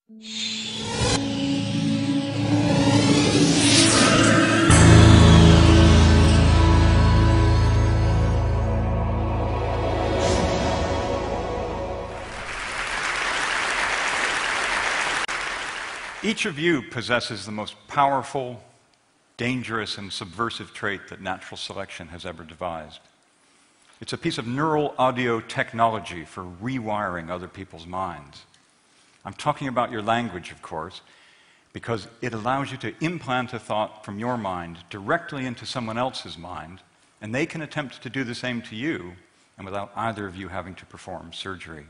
Each of you possesses the most powerful, dangerous, and subversive trait that natural selection has ever devised. It's a piece of neural audio technology for rewiring other people's minds. I'm talking about your language, of course, because it allows you to implant a thought from your mind directly into someone else's mind, and they can attempt to do the same to you, and without either of you having to perform surgery.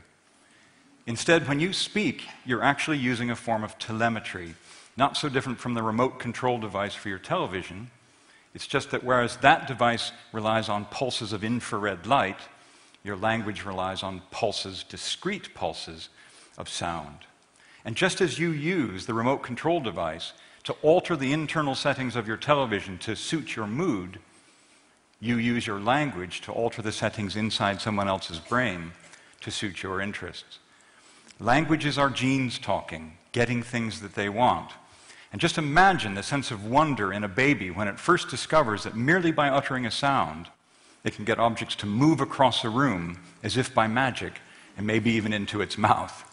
Instead, when you speak, you're actually using a form of telemetry, not so different from the remote control device for your television. It's just that whereas that device relies on pulses of infrared light, your language relies on pulses, discrete pulses, of sound. And just as you use the remote control device to alter the internal settings of your television to suit your mood, you use your language to alter the settings inside someone else's brain to suit your interests. Language is our genes talking, getting things that they want. And just imagine the sense of wonder in a baby when it first discovers that merely by uttering a sound, it can get objects to move across a room as if by magic, and maybe even into its mouth.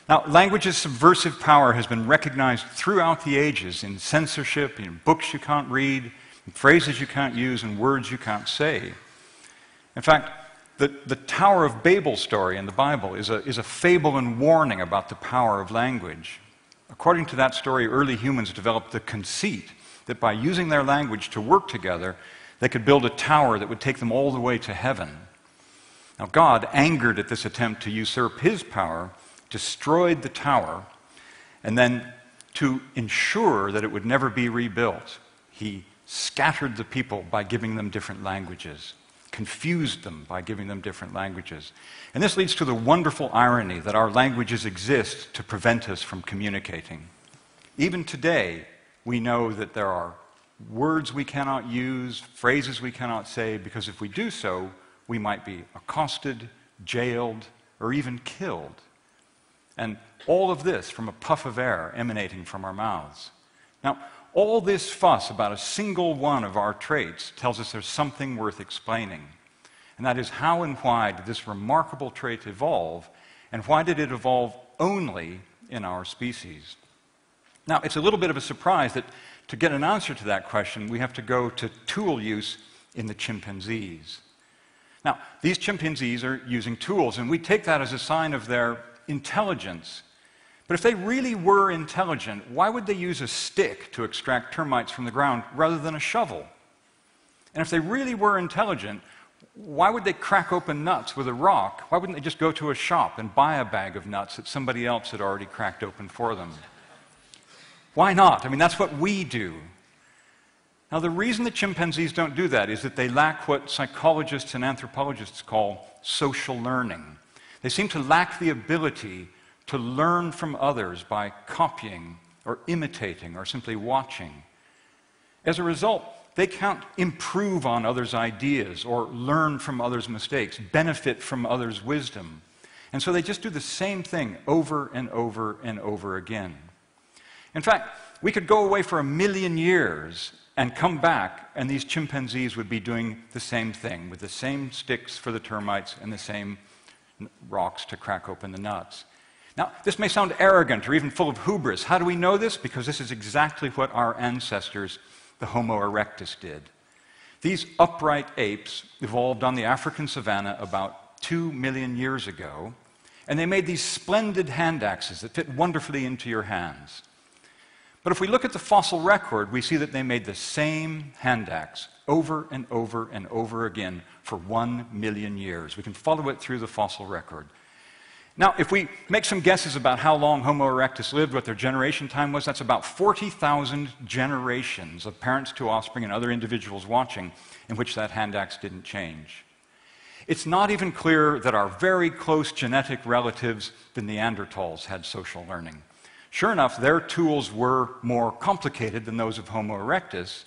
Now, language's subversive power has been recognized throughout the ages in censorship, in books you can't read, in phrases you can't use, and words you can't say. In fact, the Tower of Babel story in the Bible is a fable and warning about the power of language. According to that story, early humans developed the conceit that by using their language to work together, they could build a tower that would take them all the way to heaven. Now, God, angered at this attempt to usurp his power, destroyed the tower, and then to ensure that it would never be rebuilt, he scattered the people by giving them different languages, confused them by giving them different languages. And this leads to the wonderful irony that our languages exist to prevent us from communicating. Even today, we know that there are words we cannot use, phrases we cannot say, because if we do so, we might be accosted, jailed, or even killed. And all of this from a puff of air emanating from our mouths. Now, all this fuss about a single one of our traits tells us there's something worth explaining. And that is, how and why did this remarkable trait evolve, and why did it evolve only in our species? Now, it's a little bit of a surprise that to get an answer to that question, we have to go to tool use in the chimpanzees. Now, these chimpanzees are using tools, and we take that as a sign of their intelligence. But if they really were intelligent, why would they use a stick to extract termites from the ground rather than a shovel? And if they really were intelligent, why would they crack open nuts with a rock? Why wouldn't they just go to a shop and buy a bag of nuts that somebody else had already cracked open for them? Why not? I mean, that's what we do. Now, the reason the chimpanzees don't do that is that they lack what psychologists and anthropologists call social learning. They seem to lack the ability to learn from others by copying or imitating or simply watching. As a result, they can't improve on others' ideas or learn from others' mistakes, benefit from others' wisdom. And so they just do the same thing over and over and over again. In fact, we could go away for 1,000,000 years and come back, and these chimpanzees would be doing the same thing, with the same sticks for the termites and the same rocks to crack open the nuts. Now, this may sound arrogant or even full of hubris. How do we know this? Because this is exactly what our ancestors, the Homo erectus, did. These upright apes evolved on the African savanna about 2 million years ago, and they made these splendid hand axes that fit wonderfully into your hands. But if we look at the fossil record, we see that they made the same hand axe over and over and over again for 1 million years. We can follow it through the fossil record. Now, if we make some guesses about how long Homo erectus lived, what their generation time was, that's about 40,000 generations of parents to offspring and other individuals watching in which that hand axe didn't change. It's not even clear that our very close genetic relatives, the Neanderthals, had social learning. Sure enough, their tools were more complicated than those of Homo erectus,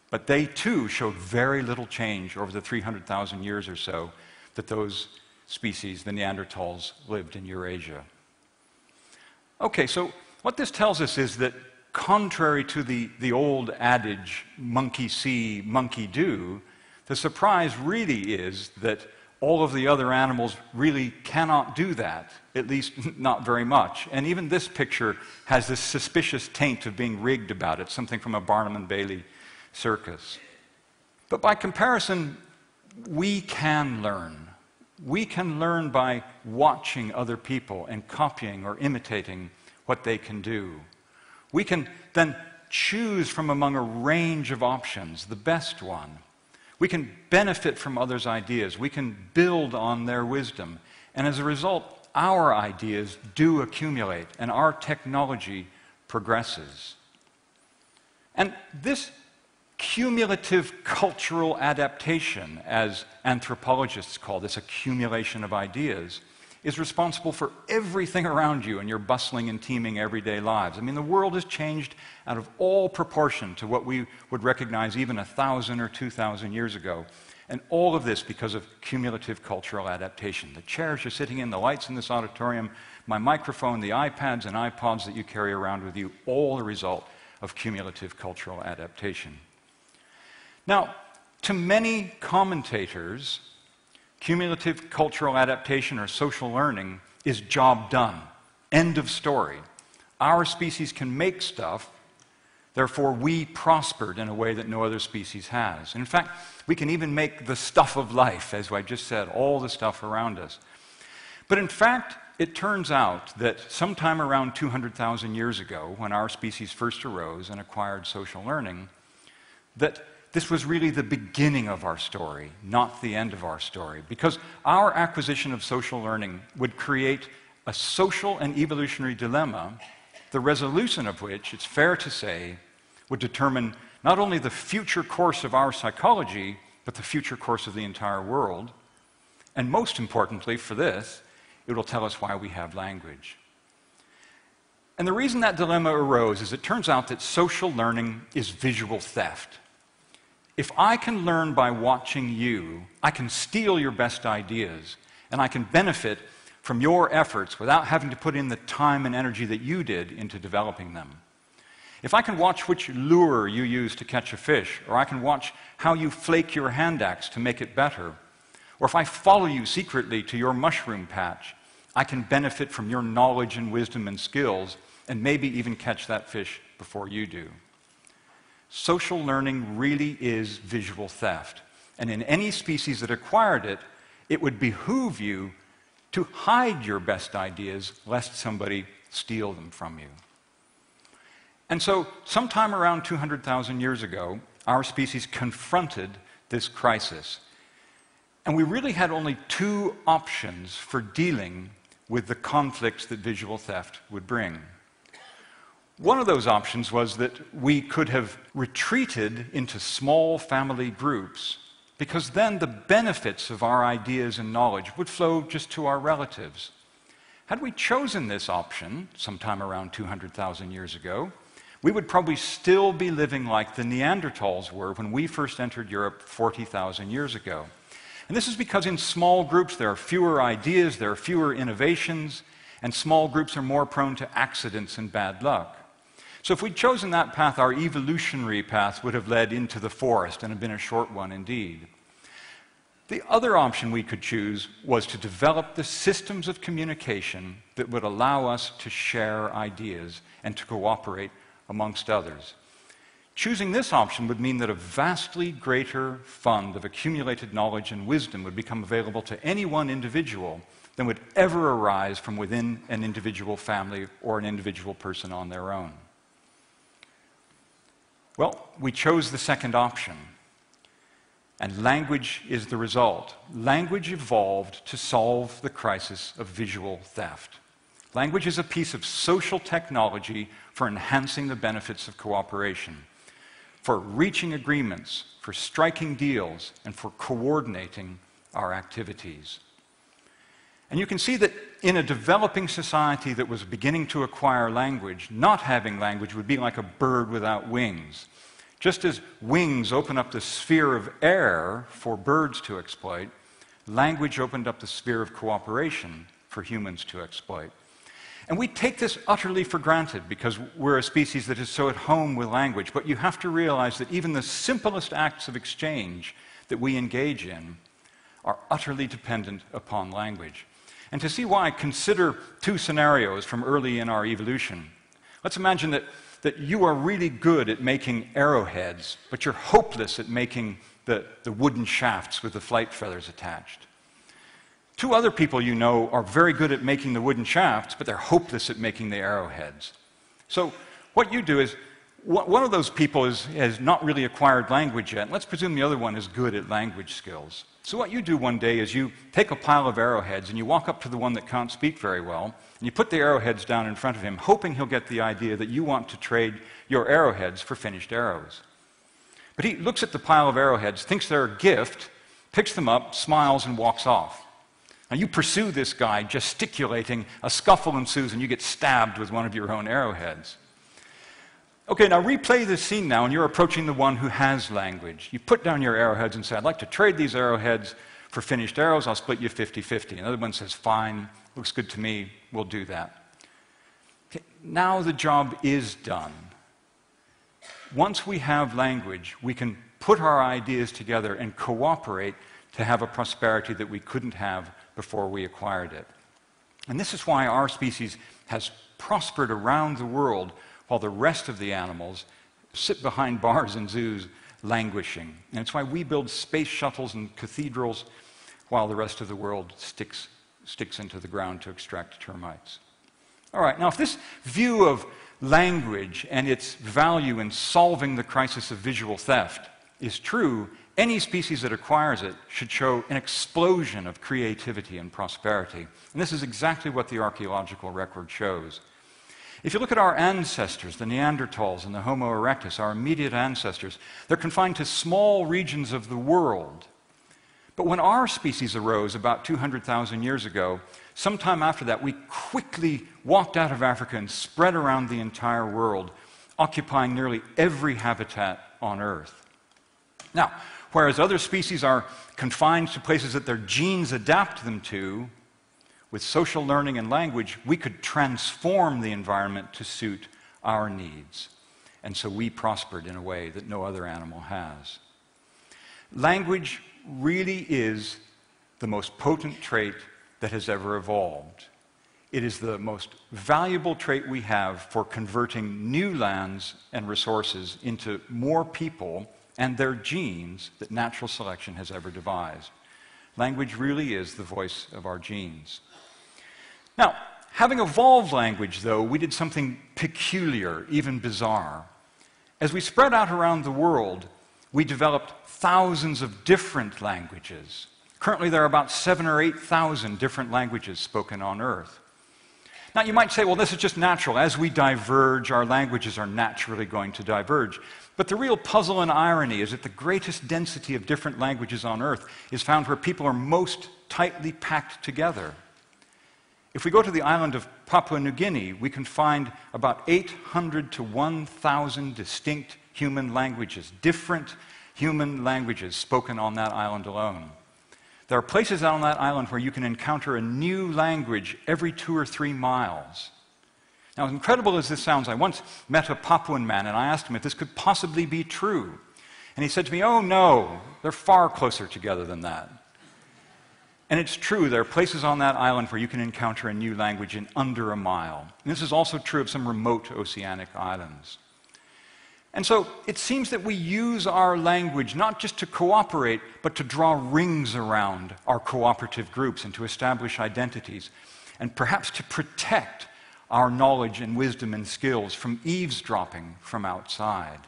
but they too showed very little change over the 300,000 years or so that those species, the Neanderthals, lived in Eurasia. Okay, so what this tells us is that contrary to the old adage, monkey see, monkey do, the surprise really is that all of the other animals really cannot do that, at least not very much. And even this picture has this suspicious taint of being rigged about it, something from a Barnum and Bailey circus. But by comparison, we can learn. We can learn by watching other people and copying or imitating what they can do. We can then choose from among a range of options the best one. We can benefit from others' ideas. We can build on their wisdom. And as a result, our ideas do accumulate and our technology progresses. And this cumulative cultural adaptation, as anthropologists call this accumulation of ideas, is responsible for everything around you in your bustling and teeming everyday lives. I mean, the world has changed out of all proportion to what we would recognize even 1,000 or 2,000 years ago. And all of this because of cumulative cultural adaptation. The chairs you're sitting in, the lights in this auditorium, my microphone, the iPads and iPods that you carry around with you, all a result of cumulative cultural adaptation. Now, to many commentators, cumulative cultural adaptation or social learning is job done. End of story. Our species can make stuff, therefore we prospered in a way that no other species has. And in fact, we can even make the stuff of life, as I just said, all the stuff around us. But in fact, it turns out that sometime around 200,000 years ago, when our species first arose and acquired social learning, that this was really the beginning of our story, not the end of our story, because our acquisition of social learning would create a social and evolutionary dilemma, the resolution of which, it's fair to say, would determine not only the future course of our psychology, but the future course of the entire world. And most importantly for this, it will tell us why we have language. And the reason that dilemma arose is it turns out that social learning is visual theft. If I can learn by watching you, I can steal your best ideas, and I can benefit from your efforts without having to put in the time and energy that you did into developing them. If I can watch which lure you use to catch a fish, or I can watch how you flake your hand axe to make it better, or if I follow you secretly to your mushroom patch, I can benefit from your knowledge and wisdom and skills, and maybe even catch that fish before you do. Social learning really is visual theft. And in any species that acquired it, it would behoove you to hide your best ideas lest somebody steal them from you. And so, sometime around 200,000 years ago, our species confronted this crisis. And we really had only two options for dealing with the conflicts that visual theft would bring. One of those options was that we could have retreated into small family groups, because then the benefits of our ideas and knowledge would flow just to our relatives. Had we chosen this option sometime around 200,000 years ago, we would probably still be living like the Neanderthals were when we first entered Europe 40,000 years ago. And this is because in small groups there are fewer ideas, there are fewer innovations, and small groups are more prone to accidents and bad luck. So if we'd chosen that path, our evolutionary path would have led into the forest and have been a short one indeed. The other option we could choose was to develop the systems of communication that would allow us to share ideas and to cooperate amongst others. Choosing this option would mean that a vastly greater fund of accumulated knowledge and wisdom would become available to any one individual than would ever arise from within an individual family or an individual person on their own. Well, we chose the second option, and language is the result. Language evolved to solve the crisis of visual theft. Language is a piece of social technology for enhancing the benefits of cooperation, for reaching agreements, for striking deals, and for coordinating our activities. And you can see that in a developing society that was beginning to acquire language, not having language would be like a bird without wings. Just as wings open up the sphere of air for birds to exploit, language opened up the sphere of cooperation for humans to exploit. And we take this utterly for granted because we're a species that is so at home with language. But you have to realize that even the simplest acts of exchange that we engage in are utterly dependent upon language. And to see why, consider two scenarios from early in our evolution. Let's imagine that you are really good at making arrowheads, but you're hopeless at making the wooden shafts with the flight feathers attached. Two other people you know are very good at making the wooden shafts, but they're hopeless at making the arrowheads. So what you do is, one of those people has not really acquired language yet, and let's presume the other one is good at language skills. So what you do one day is you take a pile of arrowheads and you walk up to the one that can't speak very well, and you put the arrowheads down in front of him, hoping he'll get the idea that you want to trade your arrowheads for finished arrows. But he looks at the pile of arrowheads, thinks they're a gift, picks them up, smiles, and walks off. Now you pursue this guy, gesticulating, a scuffle ensues, and you get stabbed with one of your own arrowheads. Okay, now replay this scene now, and you're approaching the one who has language. You put down your arrowheads and say, I'd like to trade these arrowheads for finished arrows. I'll split you 50-50. Another one says, fine, looks good to me, we'll do that. Okay, now the job is done. Once we have language, we can put our ideas together and cooperate to have a prosperity that we couldn't have before we acquired it. And this is why our species has prospered around the world while the rest of the animals sit behind bars in zoos languishing. And it's why we build space shuttles and cathedrals while the rest of the world sticks into the ground to extract termites. All right, now if this view of language and its value in solving the crisis of visual theft is true, any species that acquires it should show an explosion of creativity and prosperity. And this is exactly what the archaeological record shows. If you look at our ancestors, the Neanderthals and the Homo erectus, our immediate ancestors, they're confined to small regions of the world. But when our species arose about 200,000 years ago, sometime after that, we quickly walked out of Africa and spread around the entire world, occupying nearly every habitat on Earth. Now, whereas other species are confined to places that their genes adapt them to, with social learning and language, we could transform the environment to suit our needs. And so we prospered in a way that no other animal has. Language really is the most potent trait that has ever evolved. It is the most valuable trait we have for converting new lands and resources into more people and their genes that natural selection has ever devised. Language really is the voice of our genes. Now, having evolved language, though, we did something peculiar, even bizarre. As we spread out around the world, we developed thousands of different languages. Currently, there are about 7,000 or 8,000 different languages spoken on Earth. Now, you might say, well, this is just natural. As we diverge, our languages are naturally going to diverge. But the real puzzle and irony is that the greatest density of different languages on Earth is found where people are most tightly packed together. If we go to the island of Papua New Guinea, we can find about 800 to 1,000 distinct human languages, different human languages spoken on that island alone. There are places on that island where you can encounter a new language every 2 or 3 miles. Now, as incredible as this sounds, I once met a Papuan man and I asked him if this could possibly be true. And he said to me, oh no, they're far closer together than that. And it's true, there are places on that island where you can encounter a new language in under a mile. And this is also true of some remote oceanic islands. And so it seems that we use our language not just to cooperate, but to draw rings around our cooperative groups and to establish identities, and perhaps to protect our knowledge and wisdom and skills from eavesdropping from outside.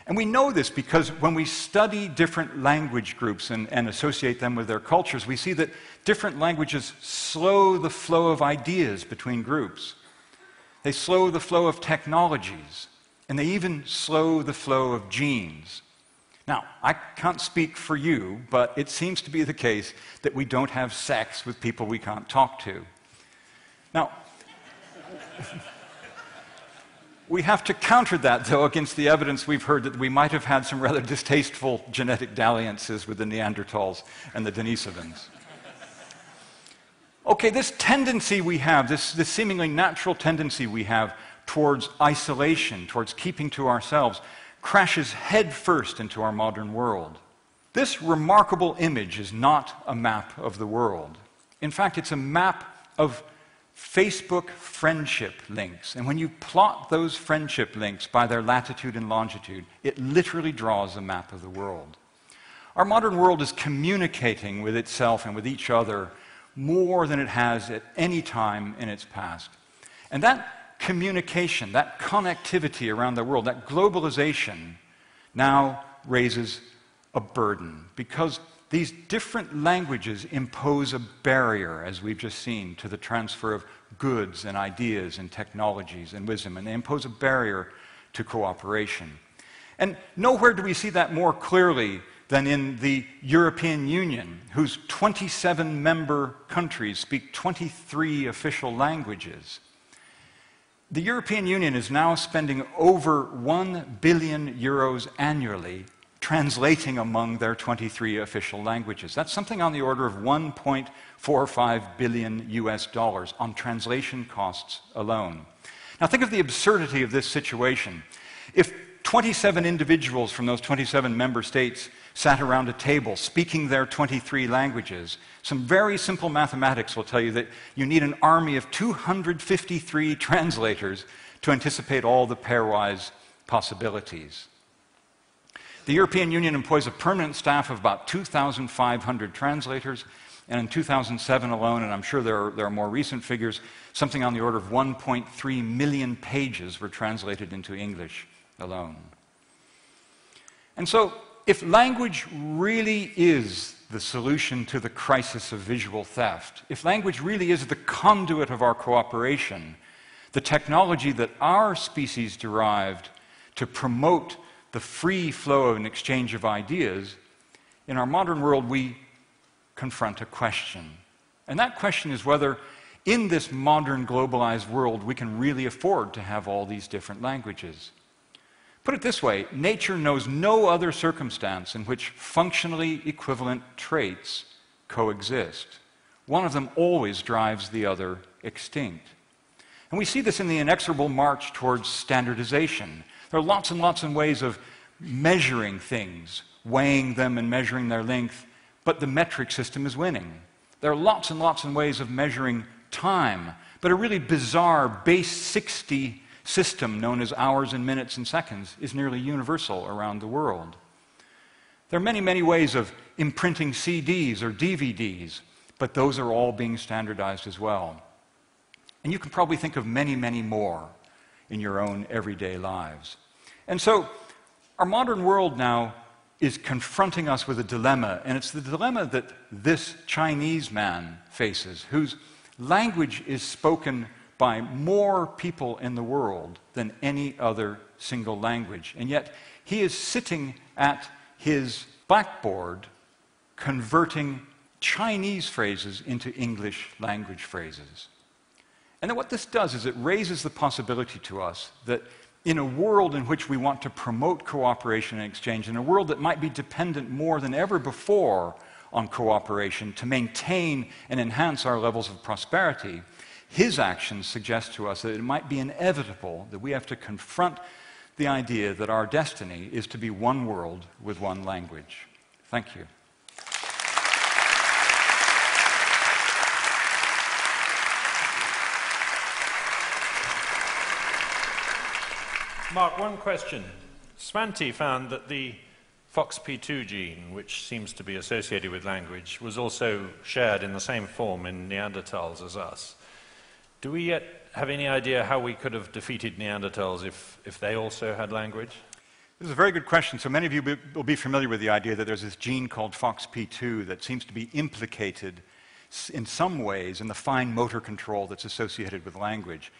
And we know this because when we study different language groups and associate them with their cultures, we see that different languages slow the flow of ideas between groups. They slow the flow of technologies, and they even slow the flow of genes. Now, I can't speak for you, but it seems to be the case that we don't have sex with people we can't talk to. Now, we have to counter that, though, against the evidence we've heard that we might have had some rather distasteful genetic dalliances with the Neanderthals and the Denisovans. Okay, this tendency we have, this seemingly natural tendency we have towards isolation, towards keeping to ourselves, crashes headfirst into our modern world. This remarkable image is not a map of the world. In fact, it's a map of Facebook friendship links. And when you plot those friendship links by their latitude and longitude, it literally draws a map of the world. Our modern world is communicating with itself and with each other more than it has at any time in its past. And that communication, that connectivity around the world, that globalization now raises a burden, because these different languages impose a barrier, as we've just seen, to the transfer of goods and ideas and technologies and wisdom, and they impose a barrier to cooperation. And nowhere do we see that more clearly than in the European Union, whose 27 member countries speak 23 official languages. The European Union is now spending over 1 billion euros annually translating among their 23 official languages. That's something on the order of 1.45 billion US dollars on translation costs alone. Now think of the absurdity of this situation. If 27 individuals from those 27 member states sat around a table speaking their 23 languages, some very simple mathematics will tell you that you need an army of 253 translators to anticipate all the pairwise possibilities. The European Union employs a permanent staff of about 2,500 translators, and in 2007 alone, and I'm sure there are more recent figures, something on the order of 1.3 million pages were translated into English alone. And so, if language really is the solution to the crisis of visual theft, if language really is the conduit of our cooperation, the technology that our species derived to promote the free flow of an exchange of ideas, in our modern world we confront a question. And that question is whether, in this modern globalized world, we can really afford to have all these different languages. Put it this way, nature knows no other circumstance in which functionally equivalent traits coexist. One of them always drives the other extinct. And we see this in the inexorable march towards standardization. There are lots and lots of ways of measuring things, weighing them and measuring their length, but the metric system is winning. There are lots and lots of ways of measuring time, but a really bizarre base 60 system known as hours and minutes and seconds is nearly universal around the world. There are many, many ways of imprinting CDs or DVDs, but those are all being standardized as well. And you can probably think of many, many more in your own everyday lives. And so, our modern world now is confronting us with a dilemma, and it's the dilemma that this Chinese man faces, whose language is spoken by more people in the world than any other single language. And yet, he is sitting at his blackboard converting Chinese phrases into English language phrases. And then what this does is it raises the possibility to us that in a world in which we want to promote cooperation and exchange, in a world that might be dependent more than ever before on cooperation to maintain and enhance our levels of prosperity, his actions suggest to us that it might be inevitable that we have to confront the idea that our destiny is to be one world with one language. Thank you. Mark, one question. Svante found that the FOXP2 gene, which seems to be associated with language, was also shared in the same form in Neanderthals as us. Do we yet have any idea how we could have defeated Neanderthals if they also had language? This is a very good question. So many of you will be familiar with the idea that there's this gene called FOXP2 that seems to be implicated in some ways in the fine motor control that's associated with language.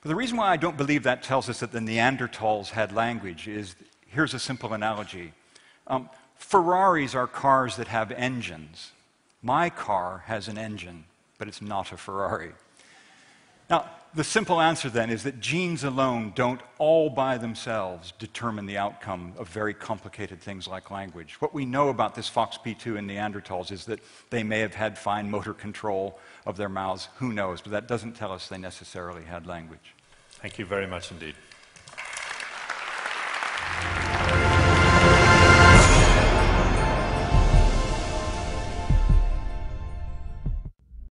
But the reason why I don't believe that tells us that the Neanderthals had language is, here's a simple analogy. Ferraris are cars that have engines. My car has an engine, but it's not a Ferrari. Now, the simple answer then is that genes alone don't all by themselves determine the outcome of very complicated things like language. What we know about this FOXP2 in Neanderthals is that they may have had fine motor control of their mouths. Who knows? But that doesn't tell us they necessarily had language. Thank you very much indeed.